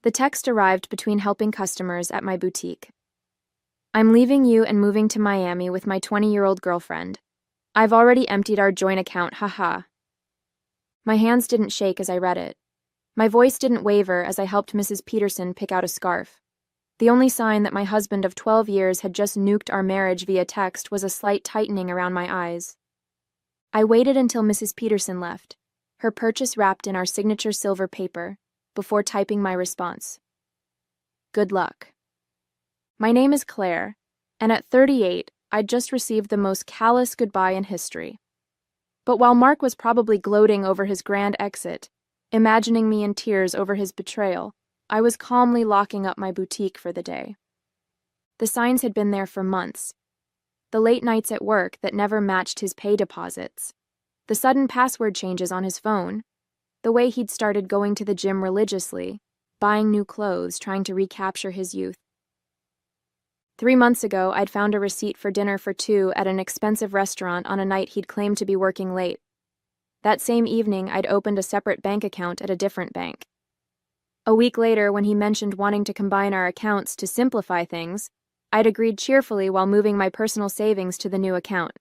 The text arrived between helping customers at my boutique. I'm leaving you and moving to Miami with my 20-year-old girlfriend. I've already emptied our joint account, haha. My hands didn't shake as I read it. My voice didn't waver as I helped Mrs. Peterson pick out a scarf. The only sign that my husband of 12 years had just nuked our marriage via text was a slight tightening around my eyes. I waited until Mrs. Peterson left, her purchase wrapped in our signature silver paper, before typing my response. Good luck. My name is Claire, and at 38, I'd just received the most callous goodbye in history. But while Mark was probably gloating over his grand exit, imagining me in tears over his betrayal, I was calmly locking up my boutique for the day. The signs had been there for months. The late nights at work that never matched his pay deposits. The sudden password changes on his phone. The way he'd started going to the gym religiously, buying new clothes, trying to recapture his youth. 3 months ago, I'd found a receipt for dinner for two at an expensive restaurant on a night he'd claimed to be working late. That same evening, I'd opened a separate bank account at a different bank. A week later, when he mentioned wanting to combine our accounts to simplify things, I'd agreed cheerfully while moving my personal savings to the new account.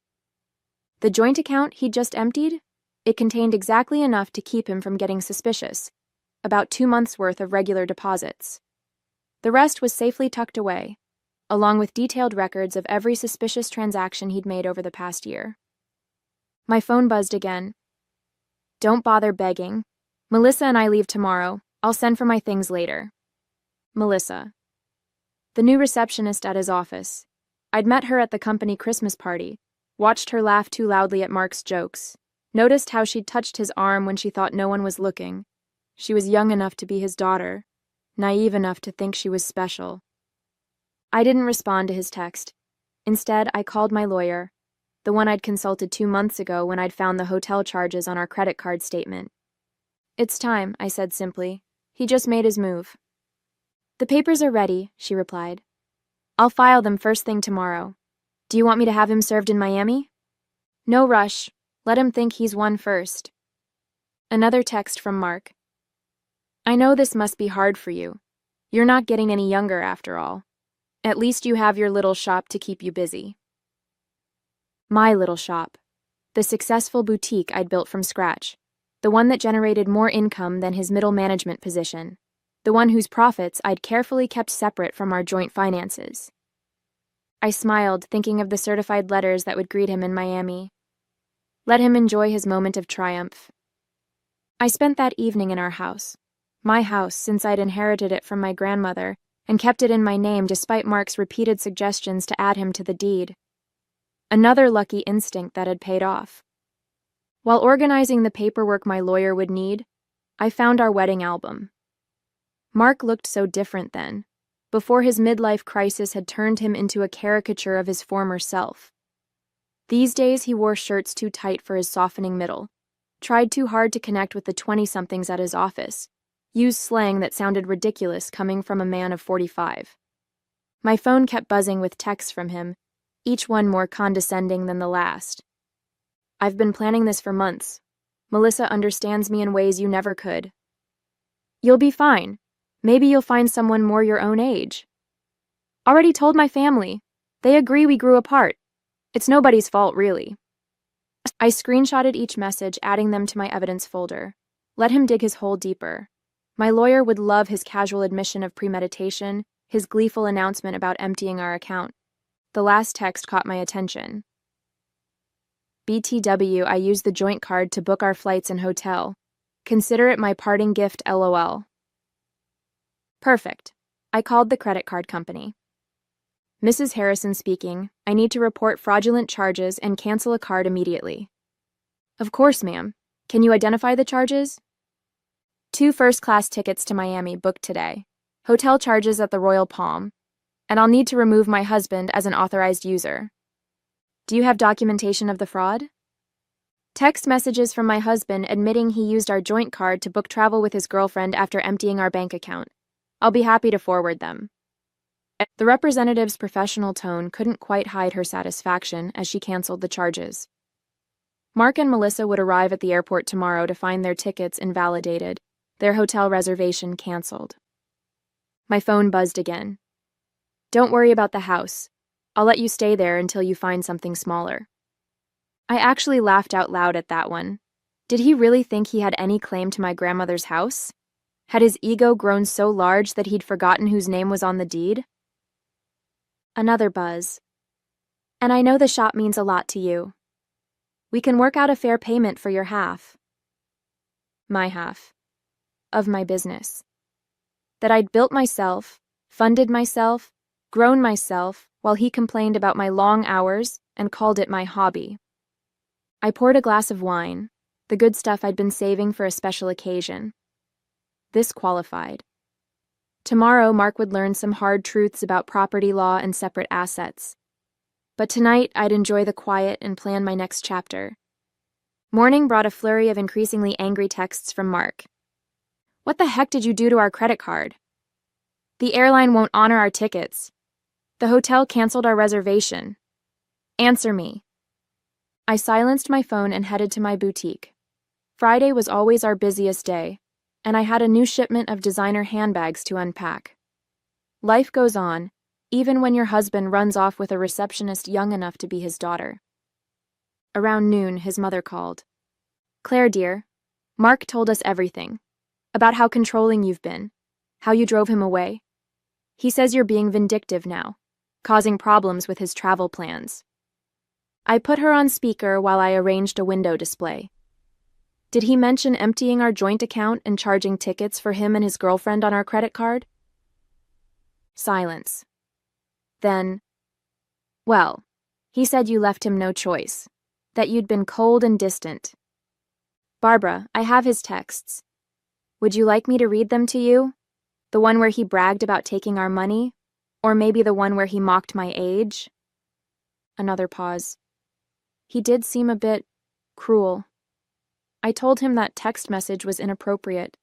The joint account he'd just emptied? It contained exactly enough to keep him from getting suspicious, about 2 months' worth of regular deposits. The rest was safely tucked away, along with detailed records of every suspicious transaction he'd made over the past year. My phone buzzed again. Don't bother begging. Melissa and I leave tomorrow. I'll send for my things later. Melissa. The new receptionist at his office. I'd met her at the company Christmas party, watched her laugh too loudly at Mark's jokes, noticed how she'd touched his arm when she thought no one was looking. She was young enough to be his daughter, naive enough to think she was special. I didn't respond to his text. Instead, I called my lawyer, the one I'd consulted 2 months ago when I'd found the hotel charges on our credit card statement. It's time, I said simply. He just made his move. The papers are ready, she replied. I'll file them first thing tomorrow. Do you want me to have him served in Miami? No rush. Let him think he's won first. Another text from Mark. I know this must be hard for you. You're not getting any younger after all. At least you have your little shop to keep you busy. My little shop. The successful boutique I'd built from scratch. The one that generated more income than his middle management position. The one whose profits I'd carefully kept separate from our joint finances. I smiled, thinking of the certified letters that would greet him in Miami. Let him enjoy his moment of triumph. I spent that evening in our house. My house, since I'd inherited it from my grandmother, and kept it in my name despite Mark's repeated suggestions to add him to the deed. Another lucky instinct that had paid off. While organizing the paperwork my lawyer would need, I found our wedding album. Mark looked so different then, before his midlife crisis had turned him into a caricature of his former self. These days he wore shirts too tight for his softening middle, tried too hard to connect with the 20-somethings at his office, used slang that sounded ridiculous coming from a man of 45. My phone kept buzzing with texts from him, each one more condescending than the last. I've been planning this for months. Melissa understands me in ways you never could. You'll be fine. Maybe you'll find someone more your own age. Already told my family. They agree we grew apart. It's nobody's fault, really. I screenshotted each message, adding them to my evidence folder. Let him dig his hole deeper. My lawyer would love his casual admission of premeditation, his gleeful announcement about emptying our account. The last text caught my attention. BTW, I used the joint card to book our flights and hotel. Consider it my parting gift, LOL. Perfect. I called the credit card company. Mrs. Harrison speaking. I need to report fraudulent charges and cancel a card immediately. Of course, ma'am. Can you identify the charges? 2 first-class tickets to Miami booked today. Hotel charges at the Royal Palm. And I'll need to remove my husband as an authorized user. Do you have documentation of the fraud? Text messages from my husband admitting he used our joint card to book travel with his girlfriend after emptying our bank account. I'll be happy to forward them. The representative's professional tone couldn't quite hide her satisfaction as she canceled the charges. Mark and Melissa would arrive at the airport tomorrow to find their tickets invalidated, their hotel reservation canceled. My phone buzzed again. Don't worry about the house. I'll let you stay there until you find something smaller. I actually laughed out loud at that one. Did he really think he had any claim to my grandmother's house? Had his ego grown so large that he'd forgotten whose name was on the deed? Another buzz. And I know the shop means a lot to you. We can work out a fair payment for your half. My half. Of my business. That I'd built myself, funded myself, grown myself, while he complained about my long hours and called it my hobby. I poured a glass of wine, the good stuff I'd been saving for a special occasion. This qualified. Tomorrow, Mark would learn some hard truths about property law and separate assets. But tonight, I'd enjoy the quiet and plan my next chapter. Morning brought a flurry of increasingly angry texts from Mark. What the heck did you do to our credit card? The airline won't honor our tickets. The hotel canceled our reservation. Answer me. I silenced my phone and headed to my boutique. Friday was always our busiest day, and I had a new shipment of designer handbags to unpack. Life goes on, even when your husband runs off with a receptionist young enough to be his daughter. Around noon, his mother called. Claire, dear, Mark told us everything. About how controlling you've been, how you drove him away. He says you're being vindictive now, causing problems with his travel plans. I put her on speaker while I arranged a window display. Did he mention emptying our joint account and charging tickets for him and his girlfriend on our credit card? Silence. Then, well, he said you left him no choice, that you'd been cold and distant. Barbara, I have his texts. Would you like me to read them to you? The one where he bragged about taking our money? Or maybe the one where he mocked my age? Another pause. He did seem a bit cruel. I told him that text message was inappropriate.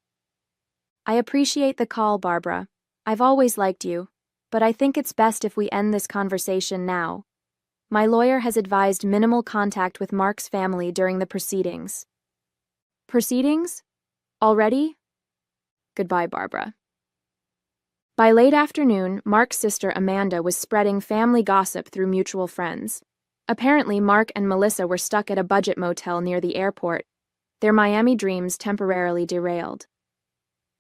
I appreciate the call, Barbara. I've always liked you, but I think it's best if we end this conversation now. My lawyer has advised minimal contact with Mark's family during the proceedings. Proceedings? Already? Goodbye, Barbara. By late afternoon, Mark's sister Amanda was spreading family gossip through mutual friends. Apparently, Mark and Melissa were stuck at a budget motel near the airport, their Miami dreams temporarily derailed.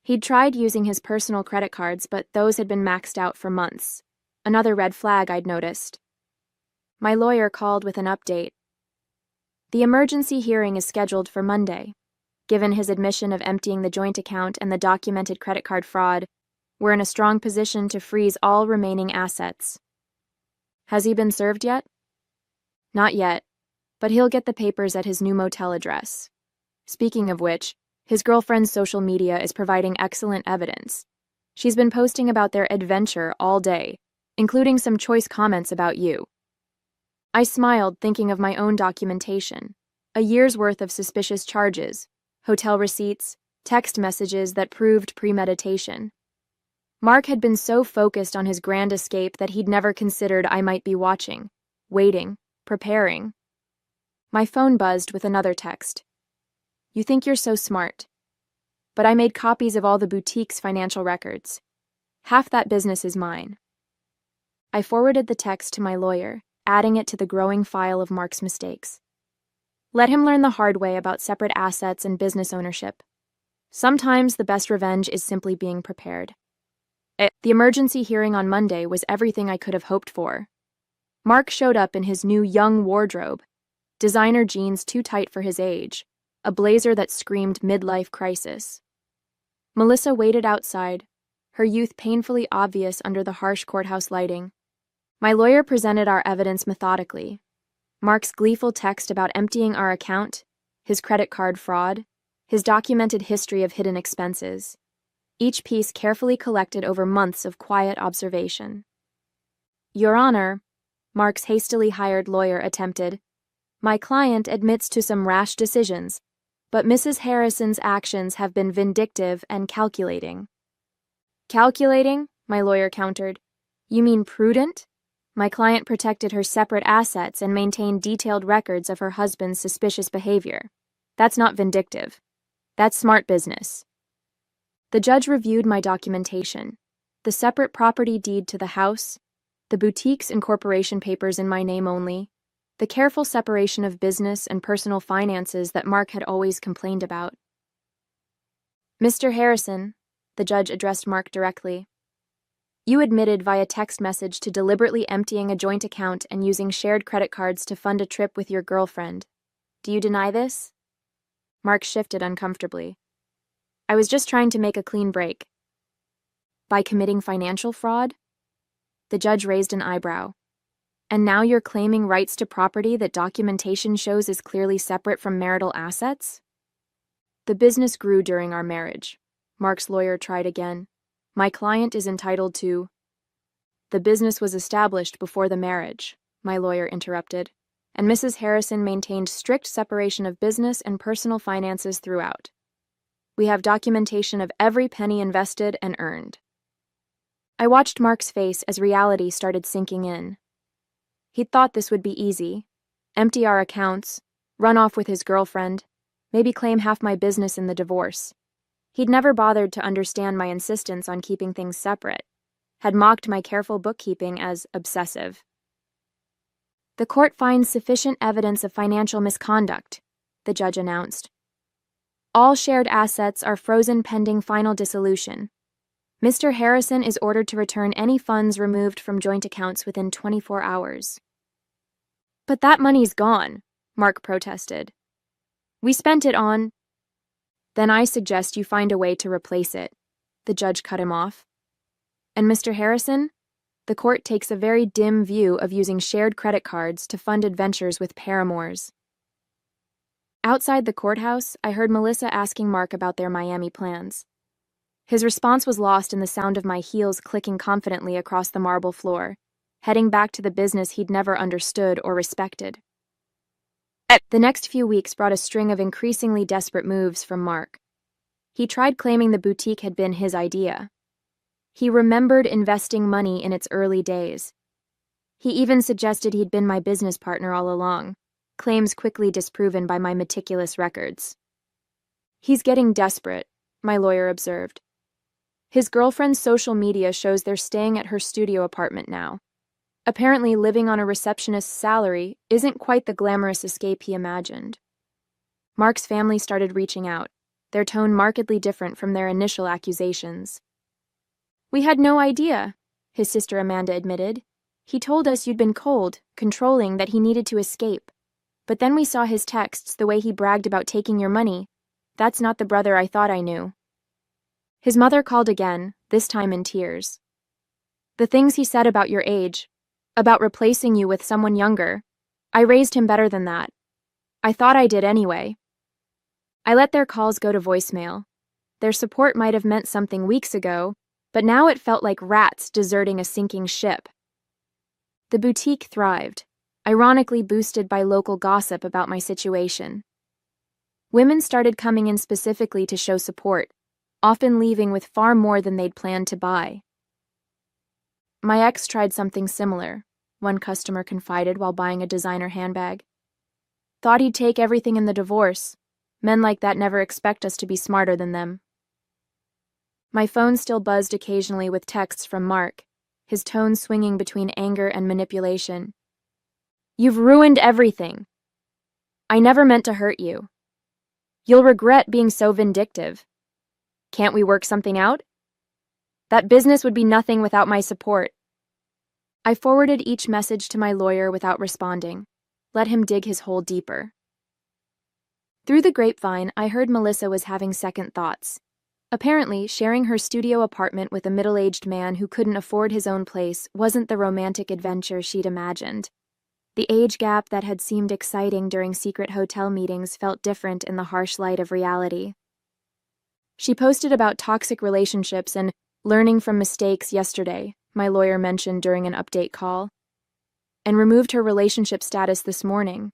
He'd tried using his personal credit cards, but those had been maxed out for months. Another red flag I'd noticed. My lawyer called with an update. The emergency hearing is scheduled for Monday. Given his admission of emptying the joint account and the documented credit card fraud, we're in a strong position to freeze all remaining assets. Has he been served yet? Not yet, but he'll get the papers at his new motel address. Speaking of which, his girlfriend's social media is providing excellent evidence. She's been posting about their adventure all day, including some choice comments about you. I smiled, thinking of my own documentation. A year's worth of suspicious charges, hotel receipts, text messages that proved premeditation. Mark had been so focused on his grand escape that he'd never considered I might be watching, waiting, preparing. My phone buzzed with another text. You think you're so smart. But I made copies of all the boutique's financial records. Half that business is mine. I forwarded the text to my lawyer, adding it to the growing file of Mark's mistakes. Let him learn the hard way about separate assets and business ownership. Sometimes the best revenge is simply being prepared. The emergency hearing on Monday was everything I could have hoped for. Mark showed up in his new young wardrobe, designer jeans too tight for his age, a blazer that screamed midlife crisis. Melissa waited outside, her youth painfully obvious under the harsh courthouse lighting. My lawyer presented our evidence methodically. Mark's gleeful text about emptying our account, his credit card fraud, his documented history of hidden expenses. Each piece carefully collected over months of quiet observation. Your Honor, Mark's hastily hired lawyer attempted, my client admits to some rash decisions, but Mrs. Harrison's actions have been vindictive and calculating. Calculating? My lawyer countered. You mean prudent? My client protected her separate assets and maintained detailed records of her husband's suspicious behavior. That's not vindictive. That's smart business. The judge reviewed my documentation. The separate property deed to the house, the boutique's incorporation papers in my name only, the careful separation of business and personal finances that Mark had always complained about. Mr. Harrison, the judge addressed Mark directly. You admitted via text message to deliberately emptying a joint account and using shared credit cards to fund a trip with your girlfriend. Do you deny this? Mark shifted uncomfortably. I was just trying to make a clean break. By committing financial fraud? The judge raised an eyebrow. And now you're claiming rights to property that documentation shows is clearly separate from marital assets? The business grew during our marriage. Mark's lawyer tried again. My client is entitled to... The business was established before the marriage, my lawyer interrupted, and Mrs. Harrison maintained strict separation of business and personal finances throughout. We have documentation of every penny invested and earned. I watched Mark's face as reality started sinking in. He'd thought this would be easy. Empty our accounts, run off with his girlfriend, maybe claim half my business in the divorce. He'd never bothered to understand my insistence on keeping things separate, had mocked my careful bookkeeping as obsessive. The court finds sufficient evidence of financial misconduct, the judge announced. All shared assets are frozen pending final dissolution. Mr. Harrison is ordered to return any funds removed from joint accounts within 24 hours. But that money's gone, Mark protested. We spent it on... Then I suggest you find a way to replace it, the judge cut him off. And Mr. Harrison, the court takes a very dim view of using shared credit cards to fund adventures with paramours. Outside the courthouse, I heard Melissa asking Mark about their Miami plans. His response was lost in the sound of my heels clicking confidently across the marble floor, heading back to the business he'd never understood or respected. The next few weeks brought a string of increasingly desperate moves from Mark. He tried claiming the boutique had been his idea. He remembered investing money in its early days. He even suggested he'd been my business partner all along, claims quickly disproven by my meticulous records. He's getting desperate, my lawyer observed. His girlfriend's social media shows they're staying at her studio apartment now. Apparently, living on a receptionist's salary isn't quite the glamorous escape he imagined. Mark's family started reaching out, their tone markedly different from their initial accusations. We had no idea, his sister Amanda admitted. He told us you'd been cold, controlling, that he needed to escape. But then we saw his texts, the way he bragged about taking your money. That's not the brother I thought I knew. His mother called again, this time in tears. The things he said about your age, about replacing you with someone younger, I raised him better than that. I thought I did anyway. I let their calls go to voicemail. Their support might have meant something weeks ago, but now it felt like rats deserting a sinking ship. The boutique thrived, ironically boosted by local gossip about my situation. Women started coming in specifically to show support, often leaving with far more than they'd planned to buy. My ex tried something similar, one customer confided while buying a designer handbag. Thought he'd take everything in the divorce. Men like that never expect us to be smarter than them. My phone still buzzed occasionally with texts from Mark, his tone swinging between anger and manipulation. You've ruined everything. I never meant to hurt you. You'll regret being so vindictive. Can't we work something out? That business would be nothing without my support. I forwarded each message to my lawyer without responding, let him dig his hole deeper. Through the grapevine, I heard Melissa was having second thoughts. Apparently, sharing her studio apartment with a middle-aged man who couldn't afford his own place wasn't the romantic adventure she'd imagined. The age gap that had seemed exciting during secret hotel meetings felt different in the harsh light of reality. She posted about toxic relationships and learning from mistakes yesterday, my lawyer mentioned during an update call, and removed her relationship status this morning.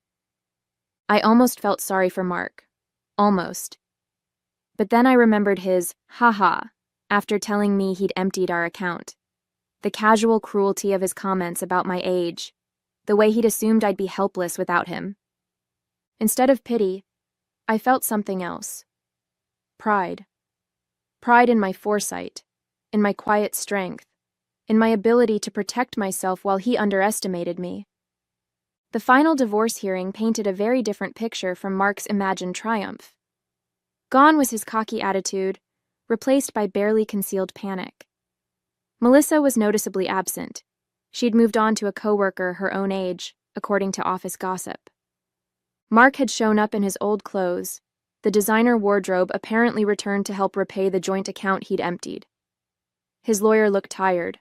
I almost felt sorry for Mark. Almost. But then I remembered his haha after telling me he'd emptied our account. The casual cruelty of his comments about my age, the way he'd assumed I'd be helpless without him. Instead of pity, I felt something else. Pride. Pride in my foresight, in my quiet strength, in my ability to protect myself while he underestimated me. The final divorce hearing painted a very different picture from Mark's imagined triumph. Gone was his cocky attitude, replaced by barely concealed panic. Melissa was noticeably absent. She'd moved on to a coworker her own age, according to office gossip. Mark had shown up in his old clothes, the designer wardrobe apparently returned to help repay the joint account he'd emptied. His lawyer looked tired,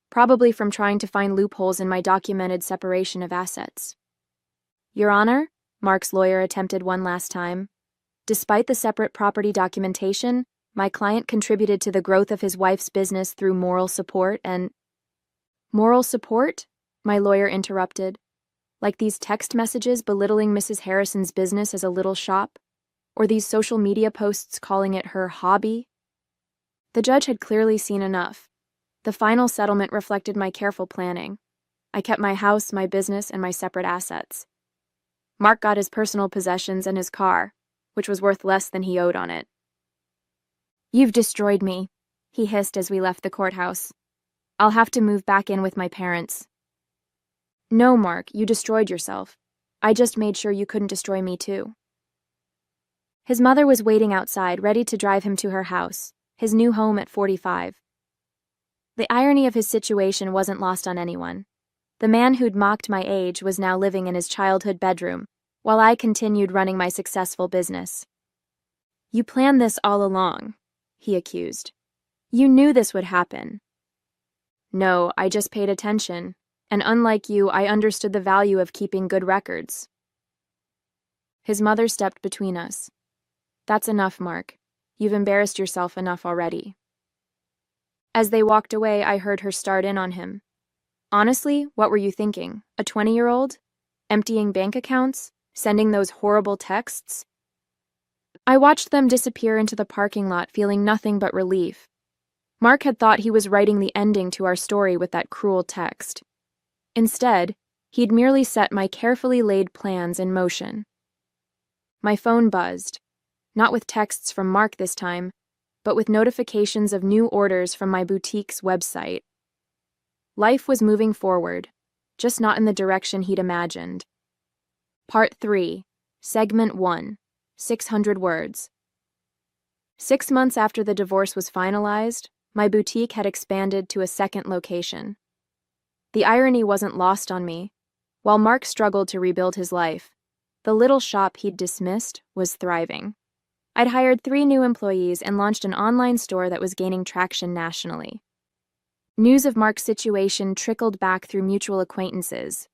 probably from trying to find loopholes in my documented separation of assets. Your Honor, Mark's lawyer attempted one last time. Despite the separate property documentation, my client contributed to the growth of his wife's business through moral support and— Moral support? My lawyer interrupted. Like these text messages belittling Mrs. Harrison's business as a little shop? Or these social media posts calling it her hobby? The judge had clearly seen enough. The final settlement reflected my careful planning. I kept my house, my business, and my separate assets. Mark got his personal possessions and his car, which was worth less than he owed on it. You've destroyed me, he hissed as we left the courthouse. I'll have to move back in with my parents. No, Mark, you destroyed yourself. I just made sure you couldn't destroy me too. His mother was waiting outside, ready to drive him to her house, his new home at 45. The irony of his situation wasn't lost on anyone. The man who'd mocked my age was now living in his childhood bedroom, while I continued running my successful business. You planned this all along, he accused. You knew this would happen. No, I just paid attention, and unlike you, I understood the value of keeping good records. His mother stepped between us. That's enough, Mark. You've embarrassed yourself enough already. As they walked away, I heard her start in on him. Honestly, what were you thinking? A 20-year-old? Emptying bank accounts? Sending those horrible texts? I watched them disappear into the parking lot, feeling nothing but relief. Mark had thought he was writing the ending to our story with that cruel text. Instead, he'd merely set my carefully laid plans in motion. My phone buzzed, not with texts from Mark this time, but with notifications of new orders from my boutique's website. Life was moving forward, just not in the direction he'd imagined. Part 3, Segment 1, 600 words. 6 months after the divorce was finalized, my boutique had expanded to a second location. The irony wasn't lost on me. While Mark struggled to rebuild his life, the little shop he'd dismissed was thriving. I'd hired 3 new employees and launched an online store that was gaining traction nationally. News of Mark's situation trickled back through mutual acquaintances.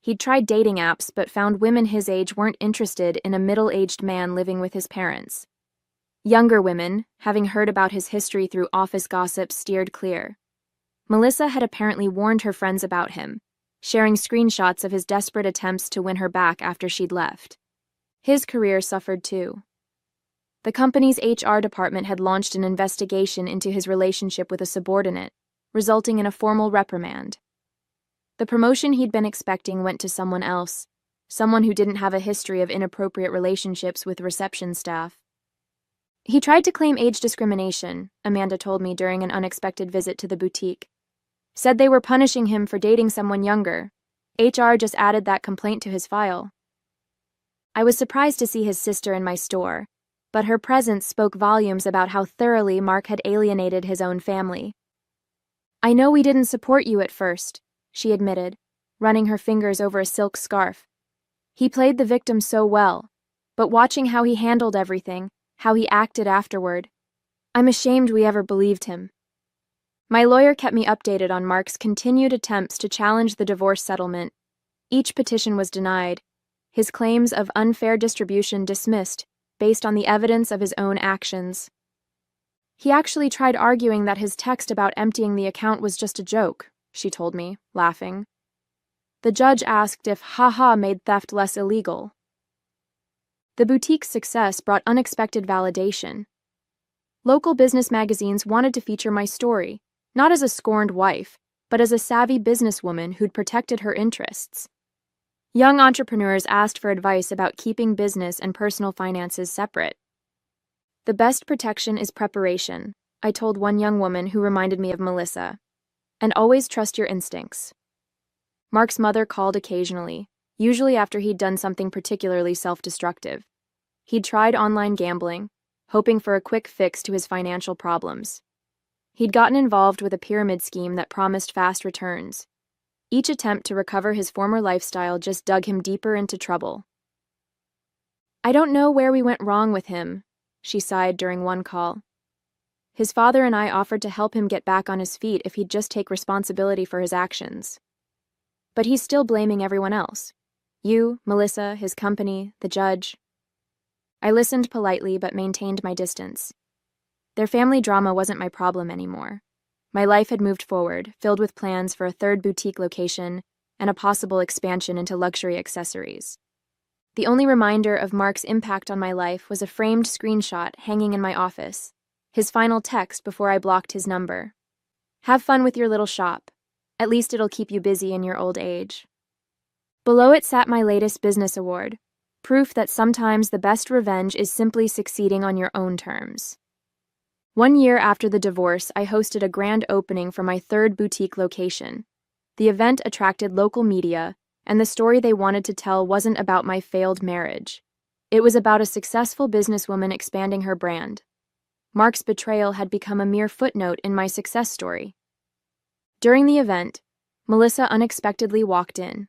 He'd tried dating apps but found women his age weren't interested in a middle-aged man living with his parents. Younger women, having heard about his history through office gossip, steered clear. Melissa had apparently warned her friends about him, sharing screenshots of his desperate attempts to win her back after she'd left. His career suffered too. The company's HR department had launched an investigation into his relationship with a subordinate, resulting in a formal reprimand. The promotion he'd been expecting went to someone else, someone who didn't have a history of inappropriate relationships with reception staff. He tried to claim age discrimination, Amanda told me during an unexpected visit to the boutique. Said they were punishing him for dating someone younger. HR just added that complaint to his file. I was surprised to see his sister in my store, but her presence spoke volumes about how thoroughly Mark had alienated his own family. I know we didn't support you at first, she admitted, running her fingers over a silk scarf. He played the victim so well, but watching how he handled everything, how he acted afterward, I'm ashamed we ever believed him. My lawyer kept me updated on Mark's continued attempts to challenge the divorce settlement. Each petition was denied, his claims of unfair distribution dismissed based on the evidence of his own actions. He actually tried arguing that his text about emptying the account was just a joke, she told me, laughing. The judge asked if "haha" made theft less illegal. The boutique's success brought unexpected validation. Local business magazines wanted to feature my story, not as a scorned wife, but as a savvy businesswoman who'd protected her interests. Young entrepreneurs asked for advice about keeping business and personal finances separate. The best protection is preparation, I told one young woman who reminded me of Melissa. And always trust your instincts. Mark's mother called occasionally, usually after he'd done something particularly self-destructive. He'd tried online gambling, hoping for a quick fix to his financial problems. He'd gotten involved with a pyramid scheme that promised fast returns. Each attempt to recover his former lifestyle just dug him deeper into trouble. I don't know where we went wrong with him, she sighed during one call. His father and I offered to help him get back on his feet if he'd just take responsibility for his actions. But he's still blaming everyone else. You, Melissa, his company, the judge. I listened politely but maintained my distance. Their family drama wasn't my problem anymore. My life had moved forward, filled with plans for a third boutique location and a possible expansion into luxury accessories. The only reminder of Mark's impact on my life was a framed screenshot hanging in my office, his final text before I blocked his number. Have fun with your little shop. At least it'll keep you busy in your old age. Below it sat my latest business award, proof that sometimes the best revenge is simply succeeding on your own terms. 1 year after the divorce, I hosted a grand opening for my third boutique location. The event attracted local media, and the story they wanted to tell wasn't about my failed marriage. It was about a successful businesswoman expanding her brand. Mark's betrayal had become a mere footnote in my success story. During the event, Melissa unexpectedly walked in.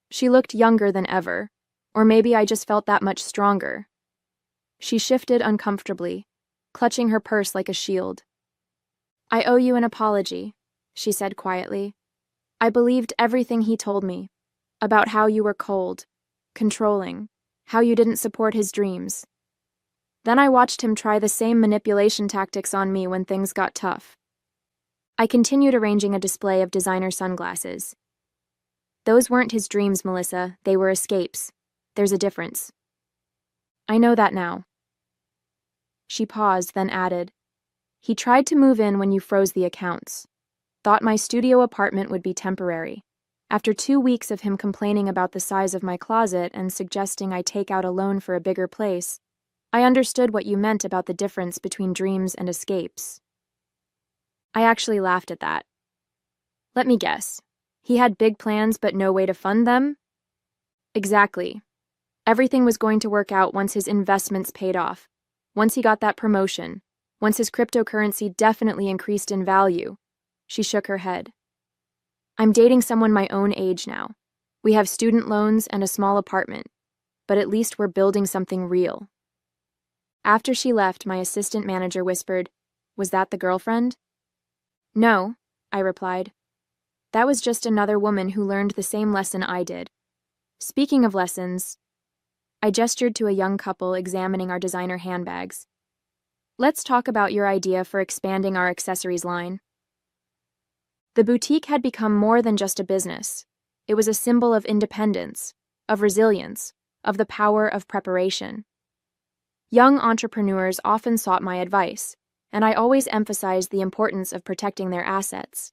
She looked younger than ever, or maybe I just felt that much stronger. She shifted uncomfortably, clutching her purse like a shield. I owe you an apology, she said quietly. I believed everything he told me, about how you were cold, controlling, how you didn't support his dreams. Then I watched him try the same manipulation tactics on me when things got tough. I continued arranging a display of designer sunglasses. Those weren't his dreams, Melissa. They were escapes. There's a difference. I know that now. She paused, then added, He tried to move in when you froze the accounts. Thought my studio apartment would be temporary. After 2 weeks of him complaining about the size of my closet and suggesting I take out a loan for a bigger place, I understood what you meant about the difference between dreams and escapes. I actually laughed at that. Let me guess. He had big plans but no way to fund them? Exactly. Everything was going to work out once his investments paid off, once he got that promotion, once his cryptocurrency definitely increased in value. She shook her head. I'm dating someone my own age now. We have student loans and a small apartment, but at least we're building something real. After she left, my assistant manager whispered, Was that the girlfriend? No, I replied. That was just another woman who learned the same lesson I did. Speaking of lessons, I gestured to a young couple examining our designer handbags. Let's talk about your idea for expanding our accessories line. The boutique had become more than just a business. It was a symbol of independence, of resilience, of the power of preparation. Young entrepreneurs often sought my advice, and I always emphasized the importance of protecting their assets.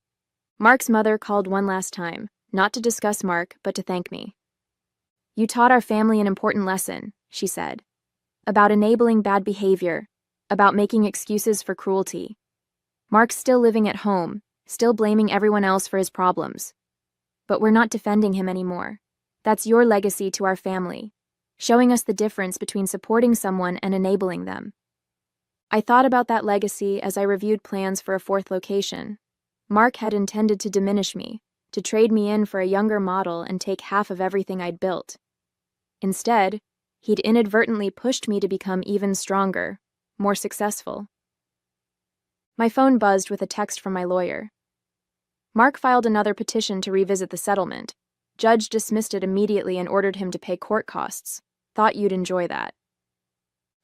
Mark's mother called one last time, not to discuss Mark, but to thank me. You taught our family an important lesson, she said, about enabling bad behavior, about making excuses for cruelty. Mark's still living at home, still blaming everyone else for his problems. But we're not defending him anymore. That's your legacy to our family, showing us the difference between supporting someone and enabling them. I thought about that legacy as I reviewed plans for a fourth location. Mark had intended to diminish me, to trade me in for a younger model and take half of everything I'd built. Instead, he'd inadvertently pushed me to become even stronger, more successful. My phone buzzed with a text from my lawyer. Mark filed another petition to revisit the settlement. Judge dismissed it immediately and ordered him to pay court costs. Thought you'd enjoy that.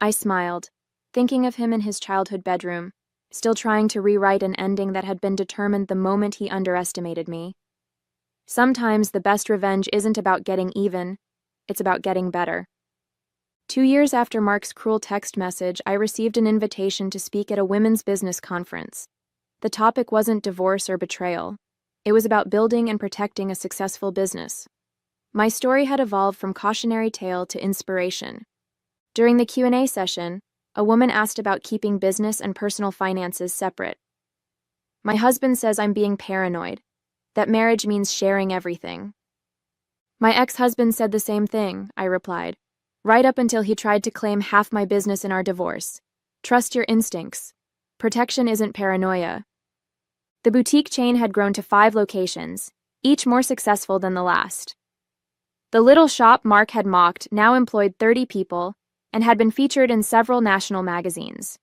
I smiled, thinking of him in his childhood bedroom, still trying to rewrite an ending that had been determined the moment he underestimated me. Sometimes the best revenge isn't about getting even, it's about getting better. 2 years after Mark's cruel text message, I received an invitation to speak at a women's business conference. The topic wasn't divorce or betrayal. It was about building and protecting a successful business. My story had evolved from cautionary tale to inspiration. During the Q&A session, A woman asked about keeping business and personal finances separate. My husband says I'm being paranoid, that marriage means sharing everything. My ex-husband said the same thing, I replied, right up until he tried to claim half my business in our divorce. Trust your instincts. Protection isn't paranoia. The boutique chain had grown to 5 locations, each more successful than the last. The little shop Mark had mocked now employed 30 people and had been featured in several national magazines.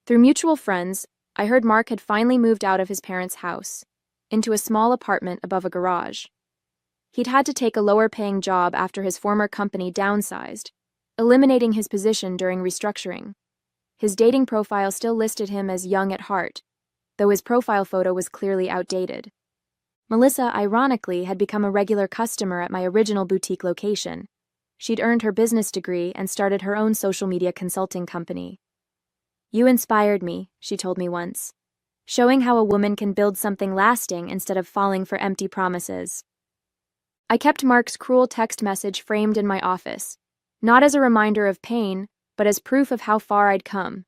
Through mutual friends, I heard Mark had finally moved out of his parents' house, into a small apartment above a garage. He'd had to take a lower-paying job after his former company downsized, eliminating his position during restructuring. His dating profile still listed him as young at heart, though his profile photo was clearly outdated. Melissa, ironically, had become a regular customer at my original boutique location. She'd earned her business degree and started her own social media consulting company. "You inspired me," she told me once, showing how a woman can build something lasting instead of falling for empty promises. I kept Mark's cruel text message framed in my office, not as a reminder of pain, but as proof of how far I'd come.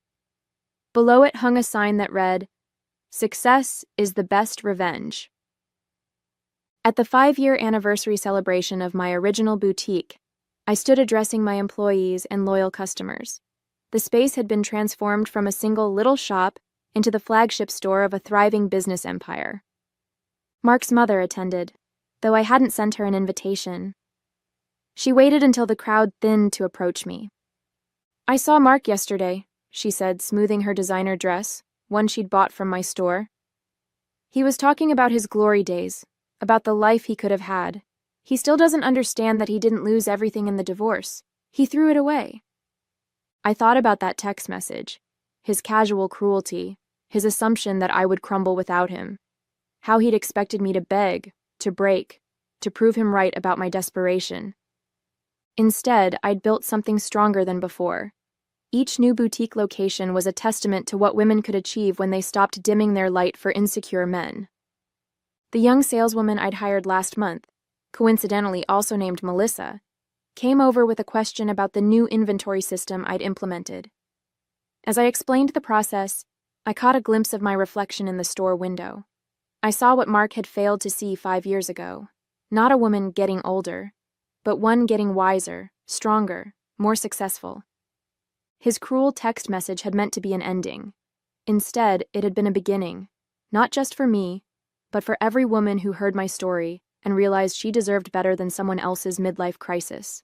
Below it hung a sign that read, "Success is the best revenge." At the 5-year anniversary celebration of my original boutique, I stood addressing my employees and loyal customers. The space had been transformed from a single little shop into the flagship store of a thriving business empire. Mark's mother attended, though I hadn't sent her an invitation. She waited until the crowd thinned to approach me. "I saw Mark yesterday," she said, smoothing her designer dress, one she'd bought from my store. "He was talking about his glory days, about the life he could have had. He still doesn't understand that he didn't lose everything in the divorce. He threw it away." I thought about that text message, his casual cruelty, his assumption that I would crumble without him, how he'd expected me to beg, to break, to prove him right about my desperation. Instead, I'd built something stronger than before. Each new boutique location was a testament to what women could achieve when they stopped dimming their light for insecure men. The young saleswoman I'd hired last month, coincidentally also named Melissa, came over with a question about the new inventory system I'd implemented. As I explained the process, I caught a glimpse of my reflection in the store window. I saw what Mark had failed to see 5 years ago. Not a woman getting older, but one getting wiser, stronger, more successful. His cruel text message had meant to be an ending. Instead, it had been a beginning, not just for me, but for every woman who heard my story and realized she deserved better than someone else's midlife crisis.